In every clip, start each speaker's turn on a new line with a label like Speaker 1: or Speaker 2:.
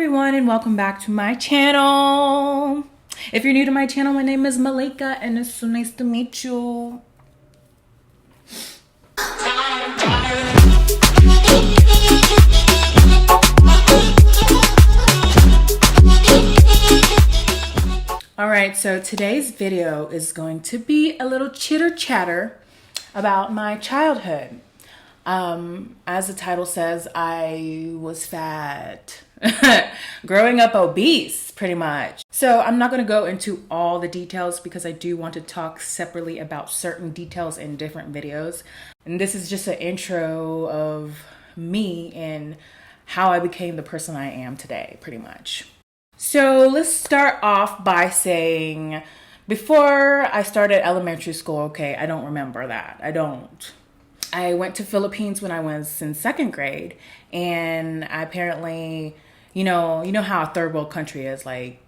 Speaker 1: everyone, and welcome back to my channel. If you're new to my channel, my name is Malika and it's so nice to meet you. Alright, so today's video is going to be a little chitter chatter about my childhood. As the title says, I was fat. Growing up obese, pretty much. So I'm not going to go into all the details because I do want to talk separately about certain details in different videos. And this is just an intro of me and how I became the person I am today, pretty much. So let's start off by saying, before I started elementary school, okay, I don't remember that. I went to Philippines when I was in second grade, and I apparently, you know how a third world country is, like,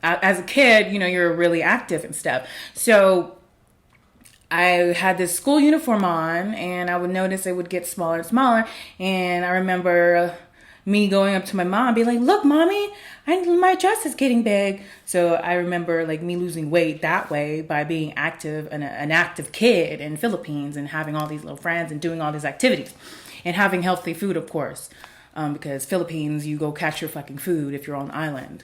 Speaker 1: as a kid, you're really active and stuff. So I had this school uniform on, and I would notice it would get smaller and smaller, and I remember me going up to my mom and be like, look, mommy, my dress is getting big. So I remember like me losing weight that way by being active and an active kid in Philippines and having all these little friends and doing all these activities and having healthy food, of course, because Philippines, you go catch your fucking food if you're on the island,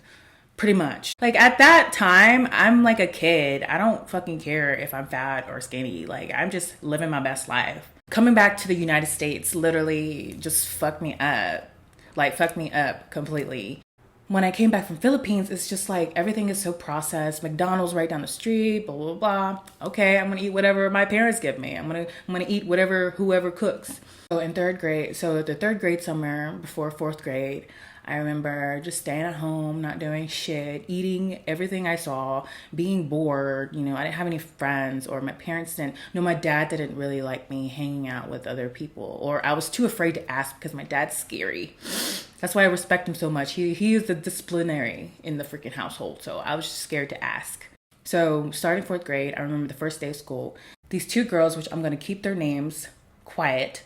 Speaker 1: pretty much. Like at that time, I'm like a kid. I don't fucking care if I'm fat or skinny. Like I'm just living my best life. Coming back to the United States literally just fucked me up. Like fucked me up completely. When I came back from Philippines, it's just like everything is so processed. McDonald's right down the street, blah, blah, blah. Okay, I'm gonna eat whatever my parents give me. I'm gonna eat whoever cooks. So in third grade, so the third grade summer before fourth grade, I remember just staying at home, not doing shit, eating everything I saw, being bored. I didn't have any friends, or my parents didn't. No, my dad didn't really like me hanging out with other people, or I was too afraid to ask because my dad's scary. That's why I respect him so much. He is the disciplinary in the freaking household, so I was just scared to ask. So starting fourth grade, I remember the first day of school, these two girls, which I'm going to keep their names quiet,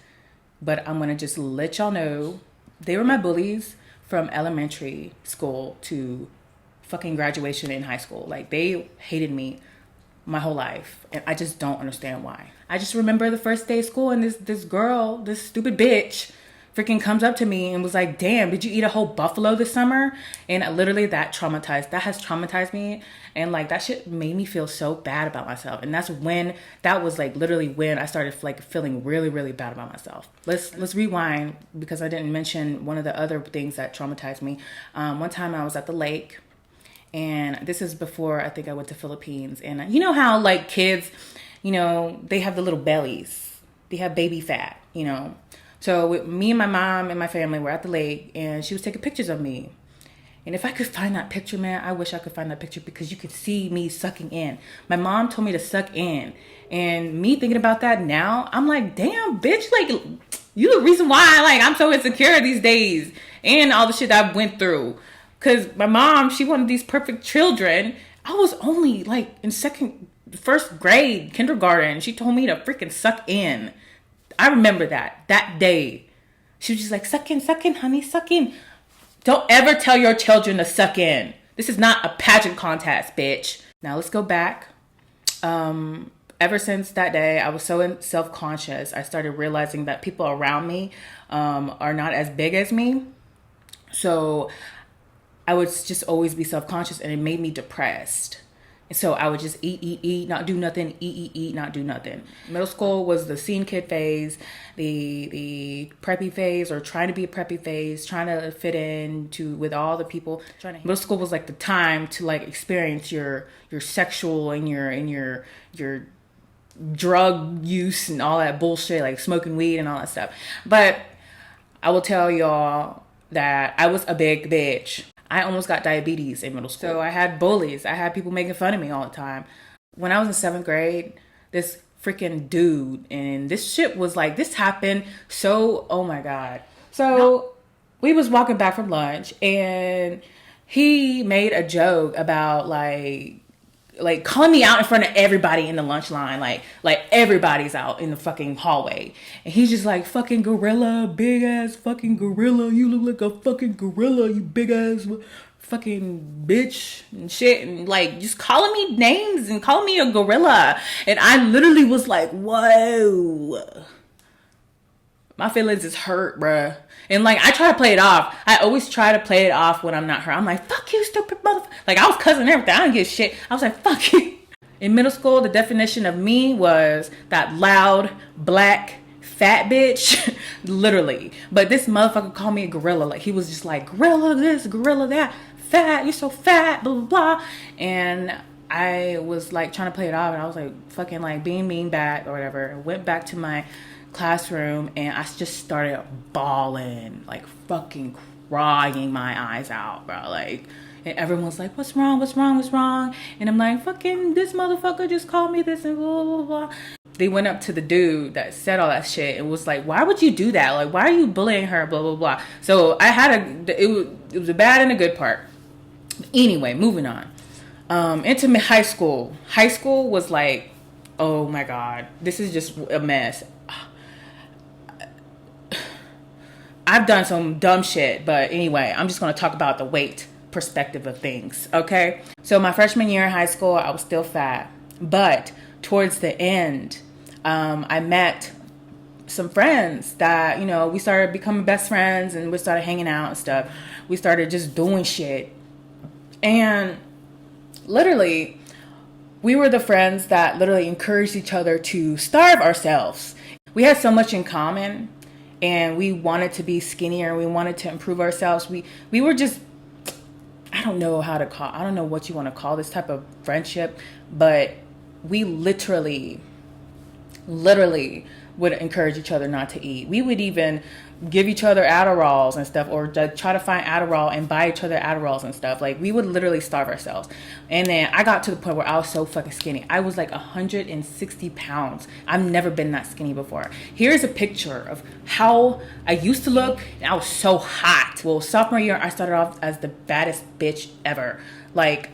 Speaker 1: but I'm going to just let y'all know, they were my bullies from elementary school to fucking graduation in high school. Like they hated me my whole life, and I just don't understand why. I just remember the first day of school, and this girl, this stupid bitch, freaking comes up to me and was like, damn, did you eat a whole buffalo this summer? And literally that has traumatized me, and like that shit made me feel so bad about myself. And that was like literally when I started like feeling really, really bad about myself. Let's rewind, because I didn't mention one of the other things that traumatized me. One time I was at the lake, and this is before I think I went to Philippines, and you know how like kids, they have the little bellies, they have baby fat, So me and my mom and my family were at the lake, and she was taking pictures of me. And if I could find that picture, man, I wish I could find that picture, because you could see me sucking in. My mom told me to suck in. And me thinking about that now, I'm like, damn, bitch, like, you the reason why like I'm so insecure these days. And all the shit I went through. Because my mom, she wanted these perfect children. I was only like in first grade, kindergarten. She told me to freaking suck in. I remember that day. She was just like, suck in, honey, suck in. Don't ever tell your children to suck in. This is not a pageant contest, bitch. Now let's go back. Ever since that day, I was so self-conscious. I started realizing that people around me are not as big as me. So I would just always be self-conscious, and it made me depressed. So I would just eat, not do nothing, eat, not do nothing. Middle school was the scene kid phase, the preppy phase, or trying to be a preppy phase, trying to fit in with all the people. Middle school was like the time to like experience your sexual and your drug use and all that bullshit, like smoking weed and all that stuff. But I will tell y'all that I was a big bitch. I almost got diabetes in middle school. So I had bullies. I had people making fun of me all the time. When I was in seventh grade, this freaking dude, and this shit was like, this happened. So, oh my God. So we was walking back from lunch, and he made a joke about like like calling me out in front of everybody in the lunch line, like everybody's out in the fucking hallway, and he's just like, fucking gorilla, big ass fucking gorilla, you look like a fucking gorilla, you big ass fucking bitch and shit, and like just calling me names and calling me a gorilla. And I literally was like, whoa, my feelings is hurt, bruh. And like, I try to play it off. I always try to play it off when I'm not hurt. I'm like, fuck you, stupid motherfucker. Like, I was cussing everything. I don't give a shit. I was like, fuck you. In middle school, the definition of me was that loud, black, fat bitch. Literally. But this motherfucker called me a gorilla. Like, he was just like, gorilla this, gorilla that, fat, you're so fat, blah, blah, blah. And I was like trying to play it off, and I was like fucking like being mean back or whatever. I went back to my classroom and I just started bawling, like fucking crying my eyes out, bro. Like, and everyone's like, what's wrong, what's wrong, what's wrong? And I'm like, fucking this motherfucker just called me this and blah, blah, blah. They went up to the dude that said all that shit and was like, why would you do that? Like, why are you bullying her, blah, blah, blah. So I had it was a bad and a good part. Anyway, moving on. Into high school. High school was like, oh my God, this is just a mess. I've done some dumb shit, but anyway, I'm just going to talk about the weight perspective of things, okay? So my freshman year in high school, I was still fat, but towards the end, I met some friends that, you know, we started becoming best friends, and we started hanging out and stuff. We started just doing shit, and literally, we were the friends that literally encouraged each other to starve ourselves. We had so much in common, and we wanted to be skinnier. We wanted to improve ourselves. We were just, I don't know what you want to call this type of friendship, but we literally would encourage each other not to eat. We would even give each other Adderalls and stuff, or try to find Adderall and buy each other Adderalls and stuff. Like, we would literally starve ourselves. And then I got to the point where I was so fucking skinny. I was like 160 pounds. I've never been that skinny before. Here's a picture of how I used to look, and I was so hot. Well, sophomore year, I started off as the baddest bitch ever. Like,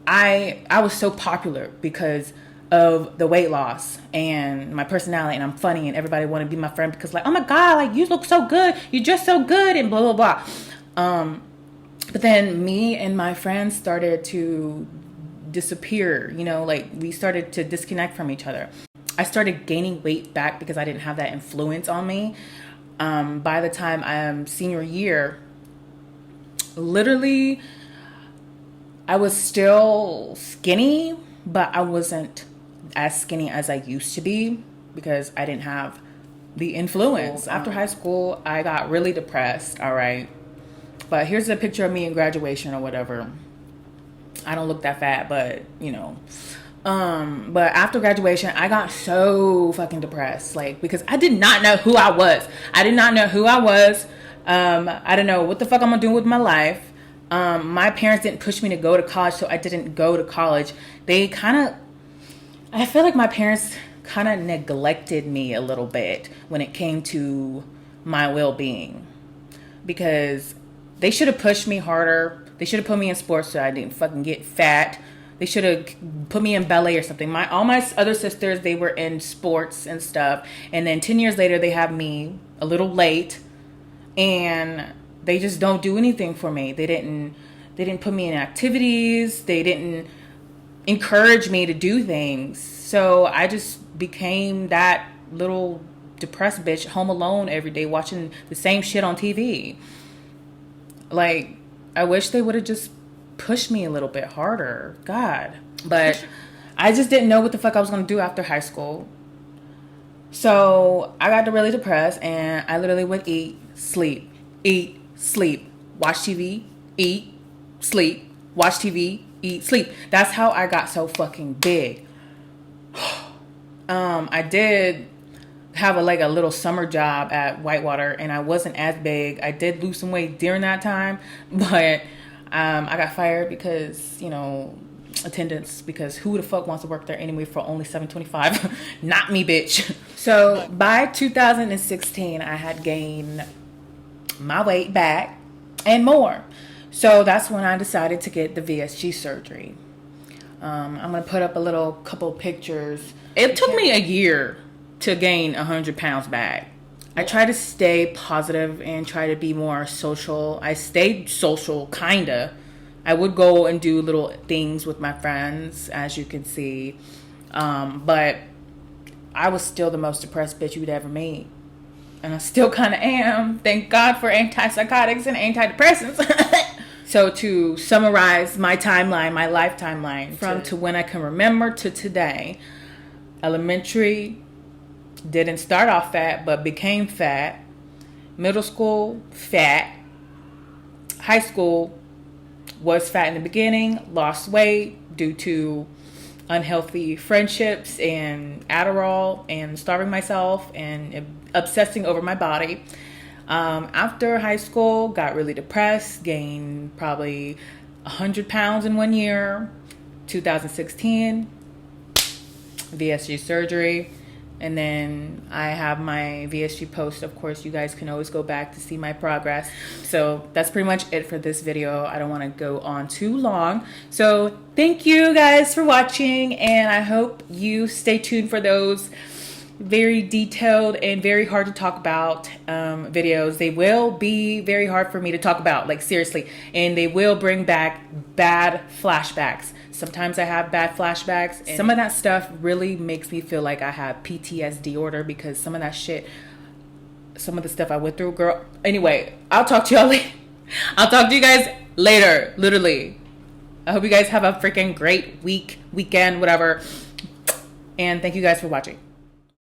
Speaker 1: I was so popular because of the weight loss and my personality, and I'm funny, and everybody wanted to be my friend because, like, oh my God, like, you look so good, you're just so good, and blah blah blah. But then me and my friends started to disappear, you know, like, we started to disconnect from each other. I started gaining weight back because I didn't have that influence on me. By the time I'm senior year, literally, I was still skinny, but I wasn't as skinny as I used to be because I didn't have the influence. After high school, I got really depressed, all right? But here's a picture of me in graduation or whatever. I don't look that fat, but, you know. But after graduation, I got so fucking depressed, like, because I did not know who I was. I did not know who I was. I didn't know what the fuck I'm gonna do with my life. My parents didn't push me to go to college, so I didn't go to college. I feel like my parents kind of neglected me a little bit when it came to my well-being, because they should have pushed me harder. They should have put me in sports so I didn't fucking get fat. They should have put me in ballet or something. All my other sisters, they were in sports and stuff, and then 10 years later, they have me a little late, and they just don't do anything for me. They didn't put me in activities. They didn't encourage me to do things. So I just became that little depressed bitch home alone every day watching the same shit on TV. Like, I wish they would have just pushed me a little bit harder. God. But I just didn't know what the fuck I was going to do after high school. So I got really depressed, and I literally would eat, sleep, watch TV, eat, sleep, watch TV, eat, sleep. That's how I got so fucking big. I did have a little summer job at Whitewater, and I wasn't as big. I did lose some weight during that time, but I got fired because, you know, attendance, because who the fuck wants to work there anyway for only $7.25? Not me, bitch. So by 2016, I had gained my weight back and more. So that's when I decided to get the VSG surgery. I'm gonna put up a little couple pictures. It took me a year to gain 100 pounds back. I try to stay positive and try to be more social. I stayed social, kinda. I would go and do little things with my friends, as you can see. But I was still the most depressed bitch you'd ever meet. And I still kind of am. Thank God for antipsychotics and antidepressants. So to summarize my timeline, my life timeline, from to when I can remember to today, elementary, didn't start off fat, but became fat. Middle school, fat. High school, was fat in the beginning, lost weight due to unhealthy friendships and Adderall and starving myself and obsessing over my body. After high school, got really depressed, gained probably 100 pounds in 1 year. 2016, VSG surgery. And then I have my VSG post. Of course, you guys can always go back to see my progress. So that's pretty much it for this video. I don't want to go on too long. So thank you guys for watching. And I hope you stay tuned for those very detailed and very hard to talk about videos. They will be very hard for me to talk about, like seriously. And they will bring back bad flashbacks. Sometimes I have bad flashbacks. And some of that stuff really makes me feel like I have PTSD order because some of that shit, some of the stuff I went through, girl. Anyway, I'll talk to y'all later. I'll talk to you guys later, literally. I hope you guys have a freaking great weekend, whatever. And thank you guys for watching.